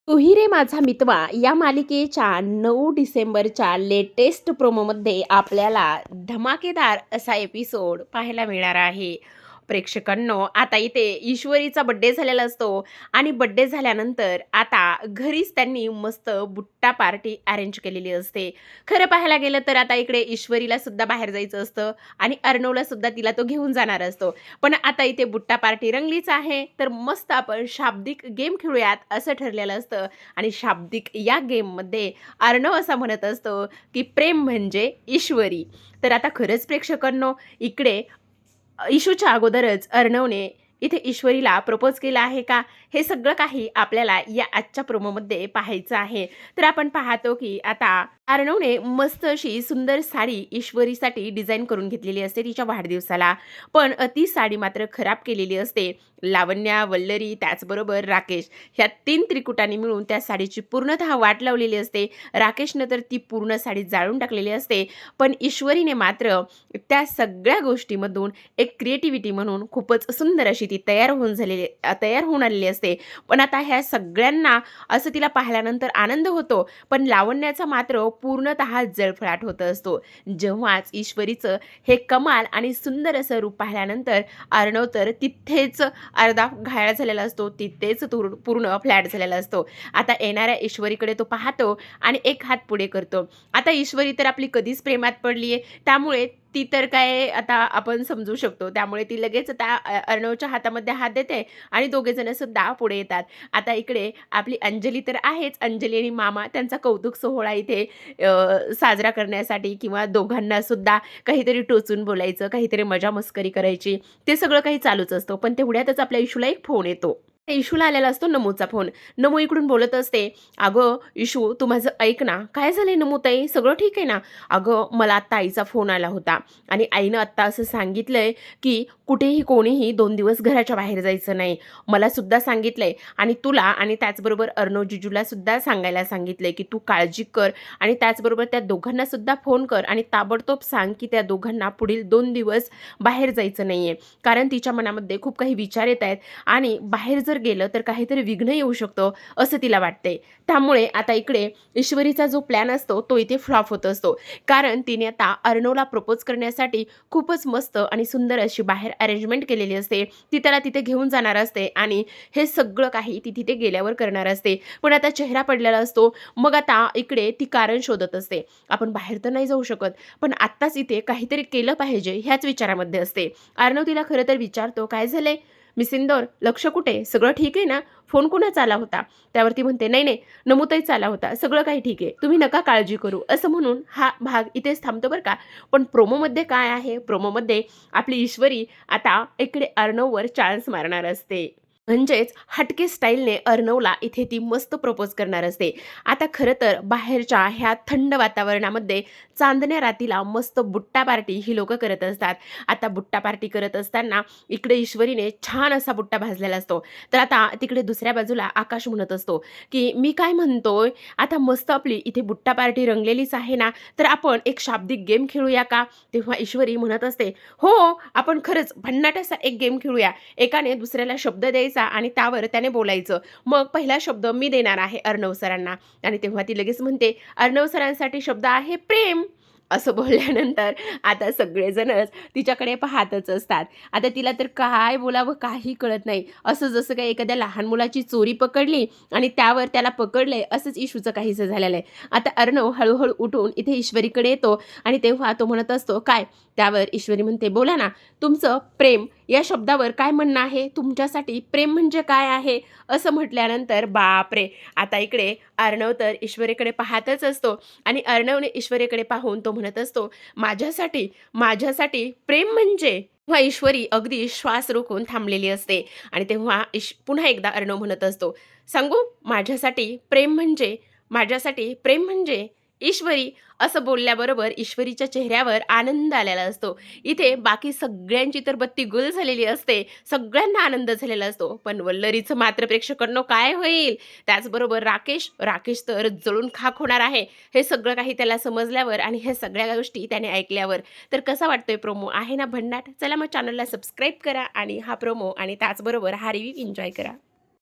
तू ही रे माझा मितवा या मालिकेच्या 9 डिसेंबरच्या लेटेस्ट प्रोमोमध्ये आपल्याला धमाकेदार असा एपिसोड पाहायला मिळणार आहे. प्रेक्षकांनो, आता इथे ईश्वरीचा बड्डे झालेला असतो आणि बड्डे झाल्यानंतर आता घरीच त्यांनी मस्त बुट्टा पार्टी अरेंज केलेली असते. खरं पाहायला गेलं तर आता इकडे ईश्वरीला सुद्धा बाहेर जायचं असतं आणि अर्णवला सुद्धा तिला तो घेऊन जाणार असतो. पण आता इथे बुट्टा पार्टी रंगलीच आहे, तर मस्त आपण शाब्दिक गेम खेळूयात असं ठरलेलं असतं. आणि शाब्दिक या गेममध्ये अर्णव असा म्हणत असतो की प्रेम म्हणजे ईश्वरी. तर आता खरंच प्रेक्षकांनो, इकडे इशूच्या अगोदरच अर्णवने इथे ईश्वरीला प्रपोज केला आहे का, हे सगळं काही आपल्याला या आजच्या प्रोमोमध्ये पाहायचं आहे. तर आपण पाहतो की आता अर्णवने मस्त अशी सुंदर साडी ईश्वरीसाठी डिझाईन करून घेतलेली असते तिच्या वाढदिवसाला. पण ती साडी मात्र खराब केलेली असते. लावण्या, वल्लरी त्याचबरोबर राकेश ह्या 3 त्रिकुटांनी मिळून त्या साडीची पूर्णतः वाट लावलेली असते. राकेशनं तर ती पूर्ण साडी जाळून टाकलेली असते. पण ईश्वरीने मात्र त्या सगळ्या गोष्टीमधून एक क्रिएटिव्हिटी म्हणून खूपच सुंदर अशी ती तयार होऊन आलेली असते. पण आता ह्या सगळ्यांना असं तिला पाहिल्यानंतर आनंद होतो, पण लावण्याचा मात्र पूर्णतः जळफळाट होत असतो. जेव्हाच ईश्वरीचं हे कमाल आणि सुंदर असं रूप पाहिल्यानंतर अर्णव तर तिथेच अर्धा घायाळ झालेला असतो, तिथेच पूर्ण फ्लॅट झालेला असतो. आता येणाऱ्या ईश्वरीकडे तो पाहतो आणि एक हात पुढे करतो. आता ईश्वरी तर आपली कधीच प्रेमात पडली आहे, त्यामुळे ती तर काय आता आपण समजू शकतो. त्यामुळे ती लगेच त्या अर्णवच्या हातामध्ये हात देते आणि दोघेजण सुद्धा पुढे येतात. आता इकडे आपली अंजली तर आहेच. अंजली आणि मामा त्यांचा कौतुक सोहळा इथे साजरा करण्यासाठी किंवा दोघांना सुद्धा काहीतरी टोचून बोलायचं, काहीतरी मजा मस्करी करायची, ते सगळं काही चालूच असतं. पण तेवढ्यातच आपल्या इशूला एक फोन येतो. इशूला आलेला असतो नमूचा फोन. नमू इकडून बोलत असते, "अगं इशू, तू माझं ऐक ना." "काय झालंय नमूताई? सगळं ठीक आहे ना?" "अगं, मला आत्ता आईचा फोन आला होता आणि आईनं आत्ता असं सांगितलंय की कुठेही कोणीही 2 दिवस घराच्या बाहेर जायचं नाही. मला सुद्धा सांगितलंय आणि तुला आणि त्याचबरोबर अर्णव जिजूला सुद्धा सांगायला सांगितलंय की तू काळजी कर आणि त्याचबरोबर त्या दोघांना सुद्धा फोन कर आणि ताबडतोब सांग की त्या दोघांना पुढील 2 दिवस बाहेर जायचं नाहीये. कारण तिच्या मनामध्ये खूप काही विचार येत आहेत आणि बाहेर जर गेलं तर काहीतरी विघ्न येऊ शकतो असं तिला वाटते." त्यामुळे आता इकडे ईश्वरीचा जो प्लॅन असतो तो इथे फ्लॉप होत असतो. कारण तिने आता अर्णवला प्रपोज करण्यासाठी खूपच मस्त आणि सुंदर अशी बाहेर अरेंजमेंट केलेली असते. ती त्याला तिथे घेऊन जाणार असते आणि हे सगळं काही ती तिथे गेल्यावर करणार असते. पण आता चेहरा पडलेला असतो. मग आता इकडे ती कारण शोधत असते. आपण बाहेर तर नाही जाऊ शकत, पण आत्ताच इथे काहीतरी केलं पाहिजे ह्याच विचारामध्ये असते. अर्णव तिला खरं तर विचारतो, "काय झालंय? मिस इंदौर, लक्ष कुठे? सगळं ठीक आहे ना? फोन कुणाचा आला होता?" त्यावरती म्हणते, "नाही, नाही, नमूताईचा आला होता. सगळं काही ठीक आहे. तुम्ही नका काळजी करू." असं म्हणून हा भाग इथेच थांबतो बरं का. पण प्रोमोमध्ये काय आहे? प्रोमोमध्ये आपली ईश्वरी आता इकडे अर्णववर चान्स मारणार असते. म्हणजेच हटके स्टाईलने अर्णवला इथे ती मस्त प्रपोज करणार असते. आता खरं तर बाहेरच्या ह्या थंड वातावरणामध्ये चांदण्या रातीला मस्त बुट्टा पार्टी ही लोकं करत असतात. आता बुट्टा पार्टी करत असताना इकडे ईश्वरीने छान असा बुट्टा भाजलेला असतो. तर आता तिकडे दुसऱ्या बाजूला आकाश म्हणत असतो, की "मी काय म्हणतोय, आता मस्त आपली इथे बुट्टा पार्टी रंगलेलीच आहे ना, तर आपण एक शाब्दिक गेम खेळूया का?" तेव्हा ईश्वरी म्हणत असते, "हो, आपण खरंच भन्नाट असा एक गेम खेळूया. एकाने दुसऱ्याला शब्द द्यायचा आणि त्यावर त्याने बोलायचं. मग पहिला शब्द मी देणार आहे अर्णव सरांना." आणि तेव्हा ती लगेच म्हणते, "अर्णव सरांसाठी शब्द आहे प्रेम." असं बोलल्यानंतर आता सगळेजणच तिच्याकडे पाहतच असतात. आता तिला तर काय बोलावं काही कळत नाही. असं जसं काही एखाद्या लहान मुलाची चोरी पकडली आणि त्यावर त्याला पकडलंय असंच इशूचं काहीसं झालेलं आहे. आता अर्णव हळूहळू उठून इथे ईश्वरीकडे येतो आणि तेव्हा तो म्हणत असतो, "काय?" त्यावर ईश्वरी म्हणते, "बोला ना, तुमचं प्रेम या शब्दावर काय म्हणणं आहे? तुमच्यासाठी प्रेम म्हणजे काय आहे?" असं म्हटल्यानंतर बापरे! आता इकडे अर्णव तर ईश्वरीकडे पाहतच असतो आणि अर्णवने ईश्वरीकडे पाहून तो म्हणत असतो, "माझ्यासाठी, माझ्यासाठी प्रेम म्हणजे?" तेव्हा ईश्वरी अगदी श्वास रोखून थांबलेली असते आणि तेव्हा पुन्हा एकदा अर्णव म्हणत असतो, "सांगू? माझ्यासाठी प्रेम म्हणजे, माझ्यासाठी प्रेम म्हणजे?" ईश्वरी असं बोलल्याबरोबर ईश्वरीच्या चेहऱ्यावर आनंद आलेला असतो. इथे बाकी सगळ्यांची तर बत्ती गुल झालेली असते. सगळ्यांना आनंद झालेला असतो. पण वल्लरीचं मात्र प्रेक्षकांनो काय होईल? त्याचबरोबर राकेश तर जळून खाक होणार आहे. हे सगळं काही त्याला समजल्यावर आणि ह्या सगळ्या गोष्टी त्याने ऐकल्यावर. तर कसा वाटतोय प्रोमो? आहे ना भन्नाट? चला मग चॅनलला सबस्क्राईब करा आणि हा प्रोमो आणि त्याचबरोबर हा रिव्ह्यू एन्जॉय करा.